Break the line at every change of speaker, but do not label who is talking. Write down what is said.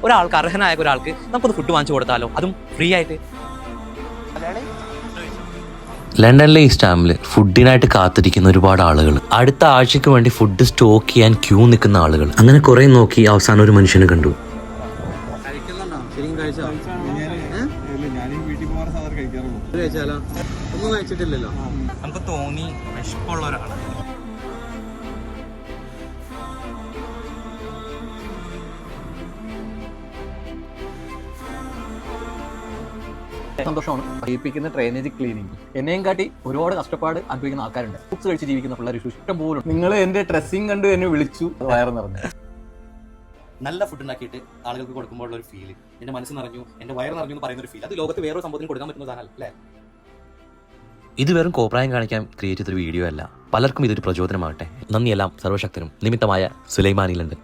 ഒരാൾക്ക് അർഹനായ ഒരാൾക്ക് നമുക്കൊന്ന് ഫുഡ് വാങ്ങിച്ചു കൊടുത്താലോ, അതും ഫ്രീ ആയിട്ട്.
ലണ്ടനിലെ ഈ സ്റ്റാമ്പിൽ ഫുഡിനായിട്ട് കാത്തിരിക്കുന്ന ഒരുപാട് ആളുകൾ, അടുത്ത ആഴ്ചക്ക് വേണ്ടി ഫുഡ് സ്റ്റോക്ക് ചെയ്യാൻ ക്യൂ നിൽക്കുന്ന ആളുകൾ. അങ്ങനെ കുറെ നോക്കി അവസാനം ഒരു മനുഷ്യനെ കണ്ടു.
നമുക്ക് തോന്നി വിശപ്പുള്ള ഒരാളാണ്.
സന്തോഷമാണ്. അറിയിപ്പിക്കുന്ന ഡ്രെയിനേജ് ക്ലീനിങ് എന്നെയും കാട്ടി ഒരുപാട് കഷ്ടപ്പാട് അനുഭവിക്കുന്ന ആൾക്കാരുണ്ട്. ഫുഡ്സ് കഴിച്ച് ജീവിക്കുന്ന പിള്ളേർ ഇഷ്ടം പോലും. നിങ്ങൾ എന്റെ ഡ്രസ്സിങ് കണ്ട് എന്നെ വിളിച്ചു, വയറ് നിറഞ്ഞു.
നല്ല ഫുഡ് ഉണ്ടാക്കിയിട്ട് ആളുകൾക്ക് കൊടുക്കുമ്പോൾ ഒരു ഫീൽ, എന്റെ മനസ്സ് നിറഞ്ഞു, എന്റെ വയറ് നിറഞ്ഞു എന്ന് പറയുന്ന ഒരു ഫീൽ, അത് ലോകത്ത് വേറൊരു സംഭവത്തിന് കൊടുക്കാൻ പറ്റുന്നതാണ് അല്ലേ?
ഇത് വെറും കോപ്രായം കാണിക്കാൻ ക്രിയേറ്റ് ചെയ്തൊരു വീഡിയോ അല്ല. പലർക്കും ഇതൊരു പ്രചോദനമാകട്ടെ. നന്ദിയെല്ലാം സർവശക്തനും നിമിത്തമായ സുലൈമാനിലുണ്ട്.